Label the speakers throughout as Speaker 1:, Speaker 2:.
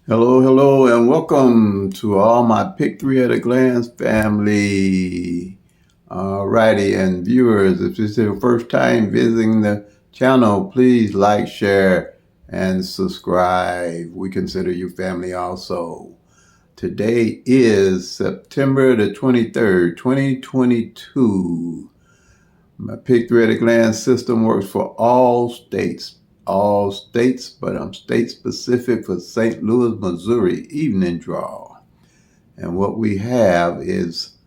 Speaker 1: Hello, hello, and welcome to all my Pick Three at a Glance family. Alrighty, and viewers, if this is your first time visiting the channel, please like, share, and subscribe. We consider you family also. Today is September the 23rd, 2022. My Pick Three at a Glance system works for all states, but I'm state specific for St. Louis, Missouri evening draw. And what we have is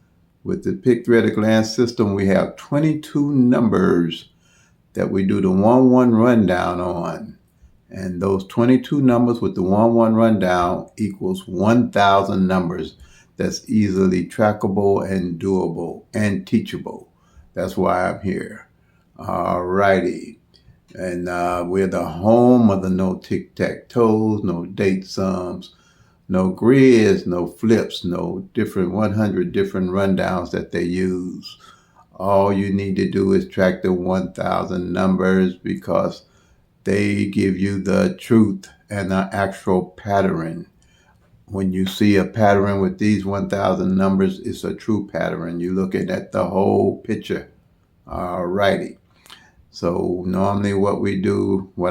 Speaker 1: with the Pick Three at a Glance system, we have 22 numbers that we do the 1-1 rundown on. And those 22 numbers with the 1-1 rundown equals 1,000 numbers that's easily trackable and doable and teachable. That's why I'm here. All righty. And we're the home of the no tic-tac-toes, no date sums, no grids, no flips, no different 100 different rundowns that they use. All you need to do is track the 1,000 numbers because they give you the truth and the actual pattern. When you see a pattern with these 1,000 numbers, it's a true pattern. You're looking at the whole picture. All righty. So normally what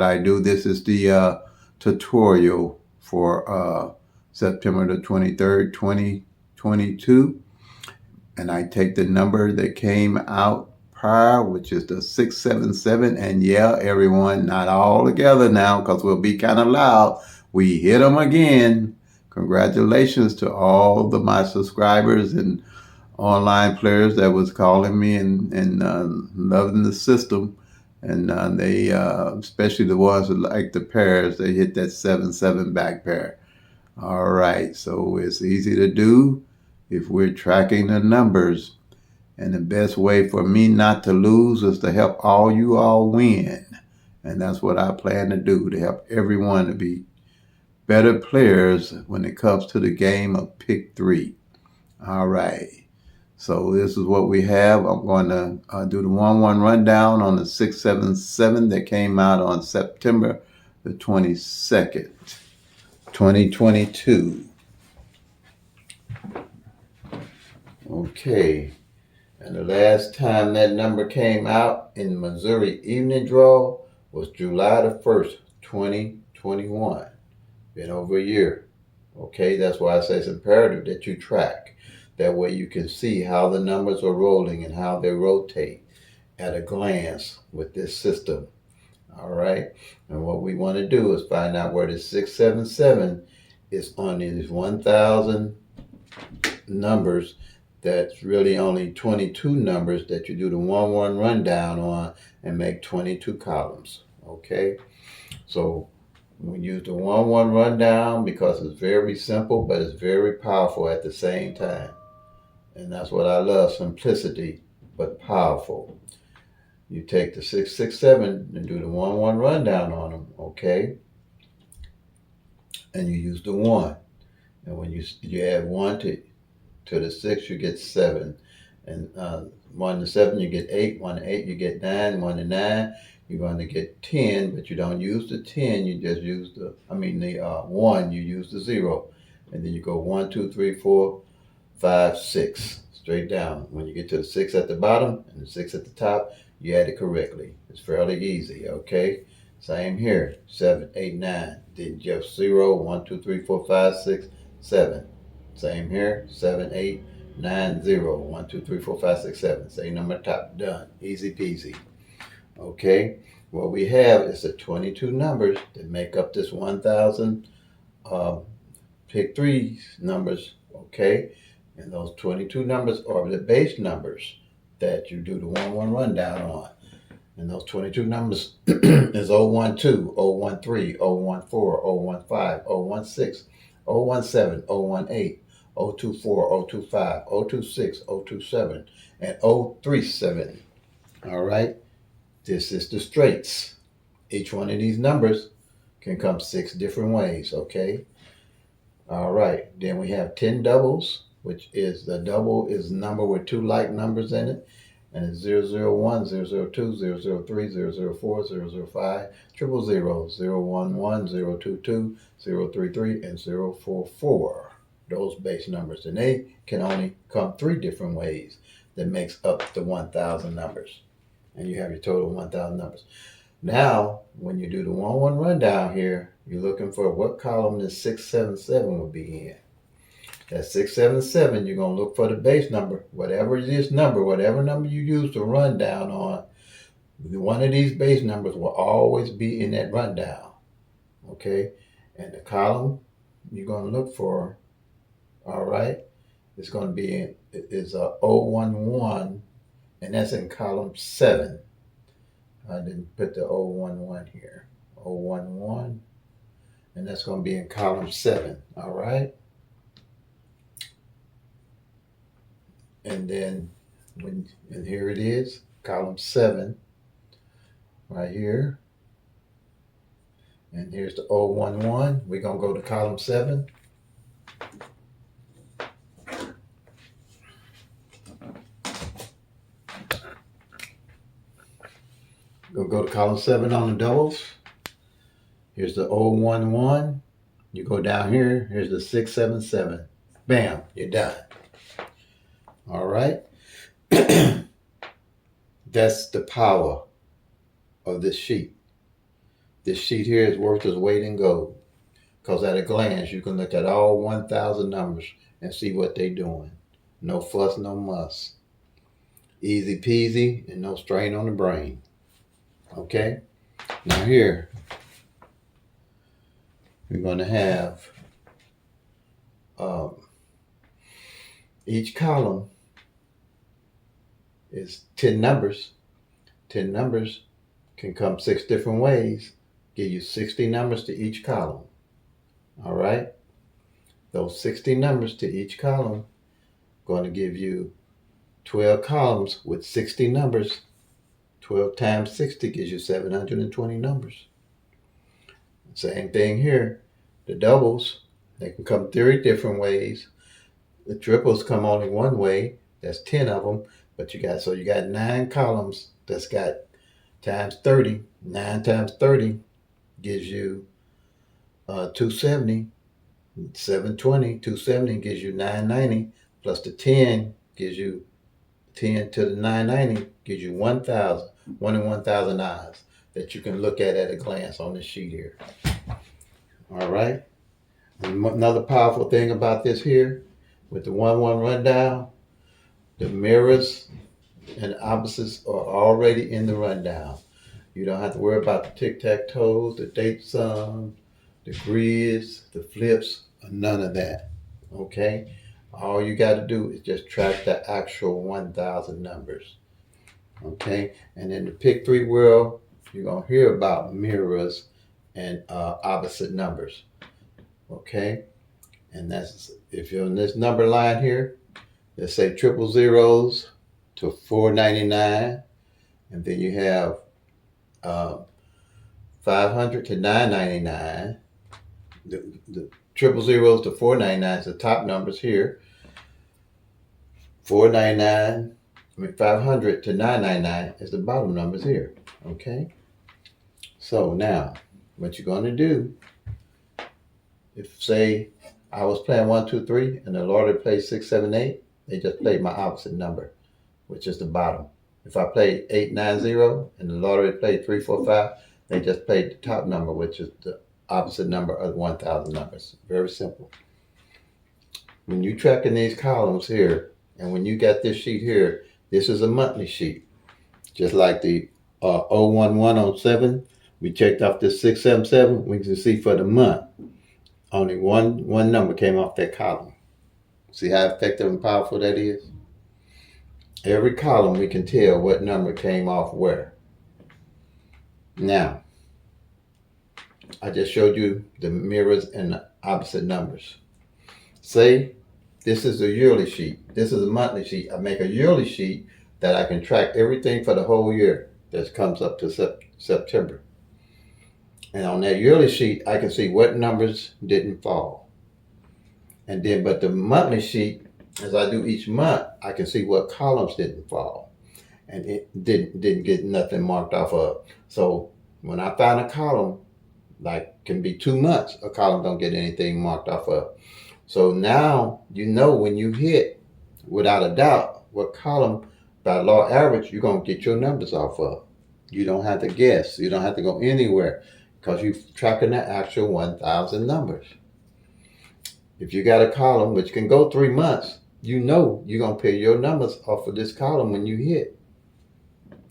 Speaker 1: I do, this is the tutorial for September the 23rd, 2022. And I take the number that came out prior, which is the 677. And yeah, everyone, not all together now because we'll be kind of loud. We hit them again. Congratulations to all my subscribers and online players that was calling me and loving the system. And they, especially the ones that like the pairs, they hit that 7-7 back pair. All right, so it's easy to do if we're tracking the numbers. And the best way for me not to lose is to help all you all win. And that's what I plan to do, to help everyone to be better players when it comes to the game of Pick 3. All right. So this is what we have. I'm going to do the 1-1 rundown on the 677 that came out on September the 22nd, 2022. Okay. And the last time that number came out in Missouri evening draw was July the 1st, 2021. Been over a year. Okay, that's why I say it's imperative that you track. That way you can see how the numbers are rolling and how they rotate at a glance with this system. All right, and what we want to do is find out where the 677 is on these 1,000 numbers. That's really only 22 numbers that you do the 1-1 rundown on and make 22 columns. Okay, so we use the 1-1 rundown because it's very simple, but it's very powerful at the same time. And that's what I love, simplicity, but powerful. You take the 667 and do the 1-1 rundown on them, okay? And you use the 1. And when you add 1 to the 6, you get 7. And 1 to 7, you get 8. 1 to 8, you get 9. 1 to 9, you're going to get 10, but you don't use the 10. You just use the 1, you use the 0. And then you go 1, 2, 3, 4, 5, 6, straight down. When you get to the 6 at the bottom and the 6 at the top, you add it correctly. It's fairly easy, okay? Same here, 7, 8, 9. Then just 0, 1, 2, 3, 4, 5, 6, 7. Same here, 7, 8, 9, 0. 1, 2, 3, 4, 5, 6, 7. Same number at the top, done. Easy peasy. Okay, what we have is the 22 numbers that make up this 1,000 Pick 3 numbers, okay? And those 22 numbers are the base numbers that you do the 1-1 rundown on. And those 22 numbers is 012, 013, 014, 015, 016, 017, 018, 024, 025, 026, 027, and 037. All right? This is the straights. Each one of these numbers can come 6 different ways, okay? All right. Then we have 10 doubles, which is the double is a number with 2 like numbers in it. And it's 001, 002, 003, 004, 005, 000, 011, 022, 033, and 044. Those base numbers. And they can only come 3 different ways that makes up the 1,000 numbers. And you have your total 1,000 numbers. Now, when you do the 1-1 rundown here, you're looking for what column this 677 would be in. That 677, you're going to look for the base number, whatever this number, whatever number you use to run down on, one of these base numbers will always be in that rundown. Okay? And the column you're going to look for, all right, it's going to be is a 011, and that's in column 7. I didn't put the 011 here. 011, and that's going to be in column 7, all right? And then, and here it is, column 7, right here. And here's the 011. We're going to go to column 7. We'll go to column 7 on the doubles. Here's the 011. You go down here. Here's the 677. Bam, you're done. All right. That's the power of this sheet. This sheet here is worth its weight in gold. Because at a glance, you can look at all 1,000 numbers and see what they're doing. No fuss, no muss. Easy peasy and no strain on the brain. Okay? Now here, we're going to have each column is 10 numbers. 10 numbers can come 6 different ways. Give you 60 numbers to each column. All right? Those 60 numbers to each column going to give you 12 columns with 60 numbers. 12 times 60 gives you 720 numbers. Same thing here. The doubles, they can come 30 different ways. The triples come only one way. That's 10 of them. But you got 9 columns that's got times 30. 9 times 30 gives you 270. 720, 270 gives you 990. Plus the 10 gives you 10 to the 990 gives you 1,000. 1 in 1,000 odds that you can look at a glance on this sheet here. All right. Another powerful thing about this here, with the 1-1 rundown, the mirrors and opposites are already in the rundown. You don't have to worry about the tic-tac-toes, the date sum, the grids, the flips, none of that. Okay? All you got to do is just track the actual 1,000 numbers. Okay? And in the pick 3 world, you're going to hear about mirrors and opposite numbers. Okay? And that's, if you're in this number line here, let's say 000 to 499, and then you have 500 to 999. The 000 to 499 is the top numbers here. 500 to 999 is the bottom numbers here. Okay? So now, what you're going to do, if say I was playing 1, 2, 3, and the lottery played 6, 7, 8, they just played my opposite number, which is the bottom. If I played 8, 9, 0, and the lottery played 3, 4, 5, they just played the top number, which is the opposite number of 1,000 numbers. Very simple. When you tracking these columns here, and when you got this sheet here, this is a monthly sheet. Just like the 011 on 7, we checked off this 677, we can see for the month, only one number came off that column. See how effective and powerful that is? Every column we can tell what number came off where. Now, I just showed you the mirrors and the opposite numbers. Say this is a yearly sheet. This is a monthly sheet. I make a yearly sheet that I can track everything for the whole year that comes up to September. And on that yearly sheet, I can see what numbers didn't fall. And then, but the monthly sheet, as I do each month, I can see what columns didn't fall. and it didn't get nothing marked off of. So when I find a column, like can be 2 months, a column don't get anything marked off of. So now you know when you hit, without a doubt, what column by law average you're gonna get your numbers off of. You don't have to guess. You don't have to go anywhere because you're tracking the actual 1,000 numbers. If you got a column which can go 3 months, you know you're gonna pay your numbers off of this column when you hit.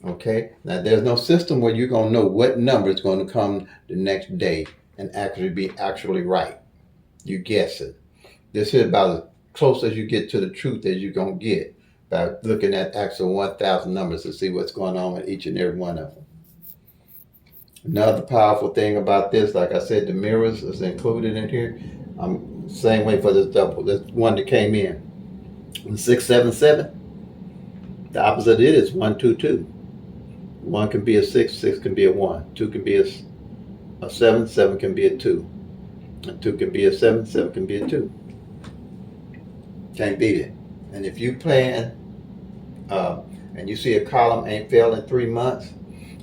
Speaker 1: Okay. Now there's no system where you're gonna know what number is going to come the next day and actually be actually right. You guess it. This is about as close as you get to the truth as you're gonna get by looking at actual 1,000 numbers to see what's going on with each and every one of them. Another powerful thing about this, like I said, the mirrors is included in here. Same way for this double. This one that came in. 677. The opposite of it is 122. One can be a 6, 6 can be a 1. 2 can be a 7, 7 can be a 2. And 2 can be a 7, 7 can be a 2. Can't beat it. And if you plan and you see a column ain't failed in 3 months,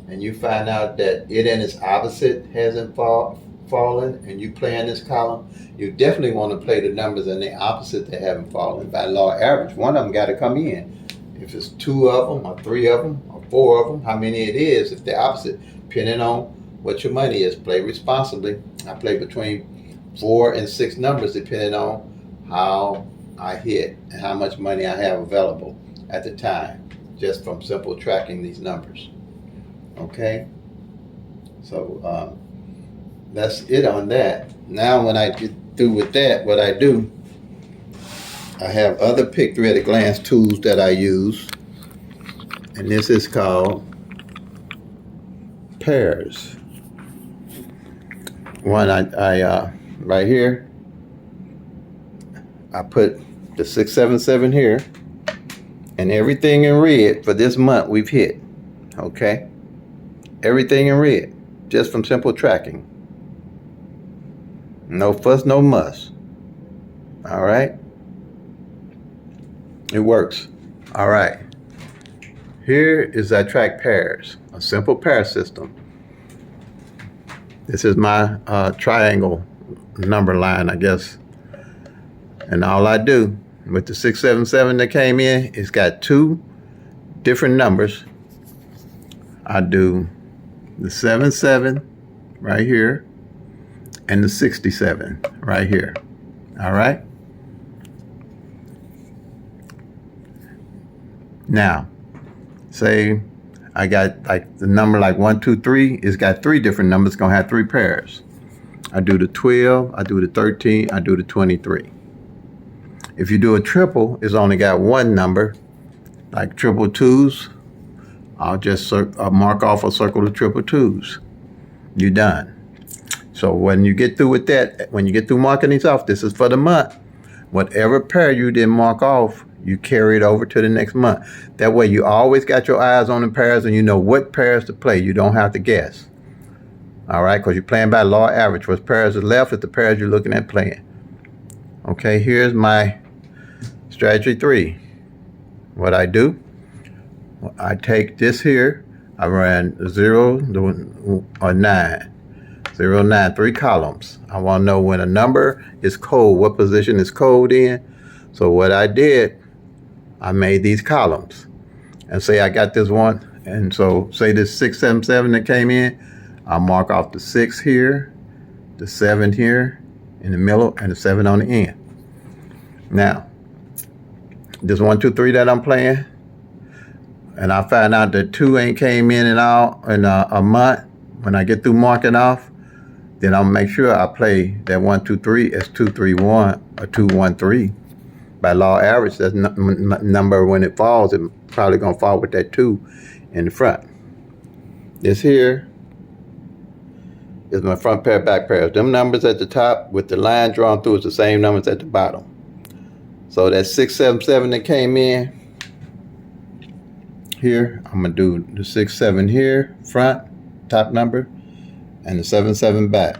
Speaker 1: and you find out that it and its opposite hasn't fallen, and you play in this column, you definitely want to play the numbers in the opposite that haven't fallen. By law average, one of them got to come in. If it's 2 of them, or 3 of them, or 4 of them, how many it is, if they're opposite, depending on what your money is. Play responsibly. I play between 4 and 6 numbers depending on how I hit and how much money I have available at the time, just from simple tracking these numbers. Okay, so that's it on that. Now when I get through with that, what I do, I have other pick 3 at a glance tools that I use, and this is called pairs. One I right here, I put the 677 here, and everything in red for this month we've hit. Okay, everything in red, just from simple tracking. No fuss, no muss. All right, it works. All right, here is I track pairs, a simple pair system. This is my triangle number line, I guess. And all I do with the 677 that came in, it's got 2 different numbers. I do the 77 right here and the 67 right here. All right. Now, say I got like the number like 1, 2, 3. It's got 3 different numbers. It's gonna have 3 pairs. I do the 12. I do the 13. I do the 23. If you do a triple, it's only got 1 number. Like triple 2s, I'll just mark off a circle of triple 2s. You're done. So when you get through with that, when you get through marking these off, this is for the month. Whatever pair you didn't mark off, you carry it over to the next month. That way you always got your eyes on the pairs and you know what pairs to play. You don't have to guess. All right, because you're playing by law average. What pairs are left is the pairs you're looking at playing. Okay, here's my strategy 3. What I do, I take this here, I ran 0 or 9. 0, 9, 3 columns. I want to know when a number is cold, what position is cold in. So what I did, I made these columns. And say I got this one, and so say this 677 that came in, I'll mark off the 6 here, the 7 here in the middle, and the 7 on the end. Now, this 1, 2, 3 that I'm playing, and I find out that 2 ain't came in at all in a month. When I get through marking off, then I'll make sure I play that 1, 2, 3 as 2, 3, 1 or 2, 1, 3. By law average, that's number when it falls, it's probably gonna fall with that 2 in the front. This here is my front pair, back pairs. Them numbers at the top with the line drawn through is the same numbers at the bottom. So that 677 that came in here, I'm gonna do the 67 here, front, top number, and the 77 back.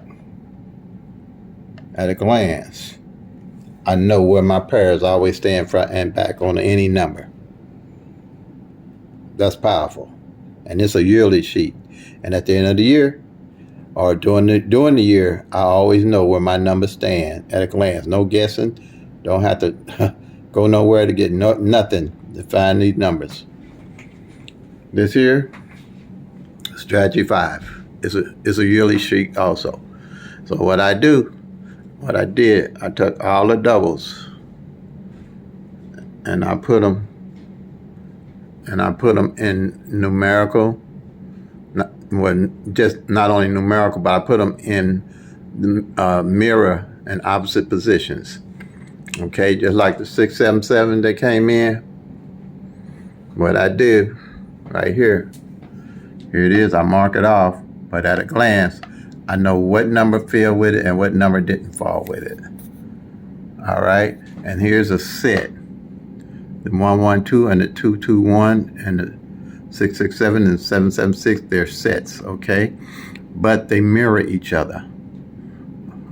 Speaker 1: At a glance, I know where my pairs always stay in front and back on any number. That's powerful. And it's a yearly sheet. And at the end of the year, or during the year, I always know where my numbers stand at a glance. No guessing. Don't have to go nowhere to get nothing to find these numbers. This here, strategy 5, is a yearly sheet also. So what I did, I took all the doubles and I put them in numerical. Not only numerical, but I put them in the mirror and opposite positions. Okay, just like the 677 that came in. What I do right here it is. I mark it off, but at a glance, I know what number fell with it and what number didn't fall with it. All right, and here's a set. The 112 and the 221 and the 667 and 776, they're sets, okay? But they mirror each other,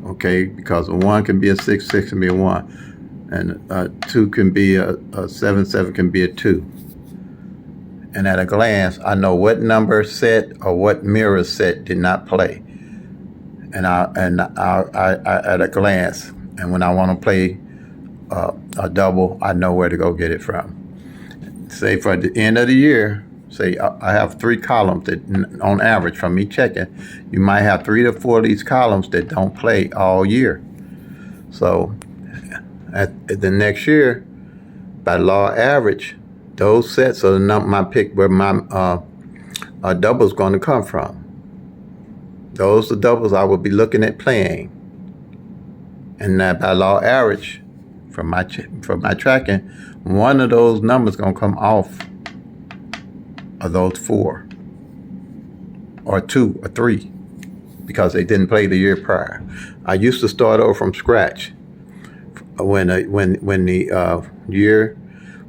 Speaker 1: okay? Because a 1 can be a 6, 6 can be a 1, and a 2 can be a 7, 7 can be a 2. And at a glance, I know what number set or what mirror set did not play. And I at a glance, and when I want to play a double, I know where to go get it from. Say for the end of the year, say I have 3 columns that, on average, from me checking, you might have 3 to 4 of these columns that don't play all year. So at the next year, by law of average, those sets are my pick where my double is going to come from. Those are doubles I will be looking at playing, and that by law of average, from my tracking, one of those numbers going to come off of those 4, or 2, or 3, because they didn't play the year prior. I used to start over from scratch. When the year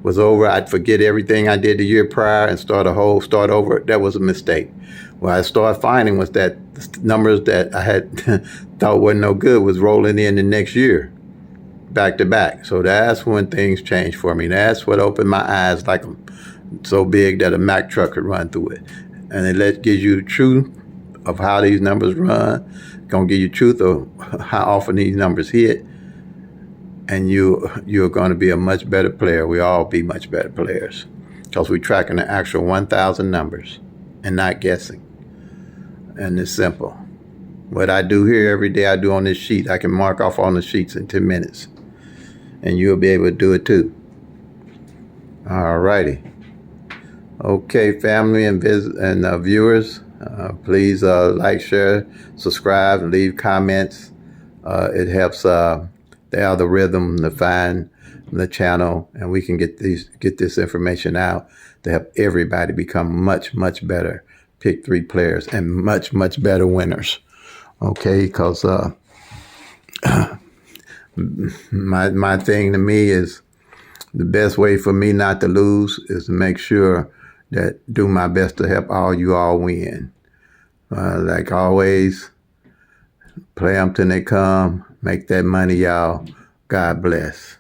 Speaker 1: was over, I'd forget everything I did the year prior and start over. That was a mistake. What I started finding was that the numbers that I had thought were no good was rolling in the next year, back to back. So that's when things changed for me. That's what opened my eyes like so big that a Mack truck could run through it. And it gives you the truth of how these numbers run. It's going to give you truth of how often these numbers hit. And you're going to be a much better player. We all be much better players because we're tracking the actual 1,000 numbers and not guessing. And it's simple. What I do here every day, I do on this sheet. I can mark off on the sheets in 10 minutes. And you'll be able to do it too. All righty. Okay, family and viewers, please like, share, subscribe, and leave comments. It helps the algorithm to find the channel, and we can get this information out to help everybody become much, much better pick 3 players and much, much better winners. Okay, because my thing to me is the best way for me not to lose is to make sure that do my best to help you all win. Like always, play them till they come. Make that money, y'all. God bless.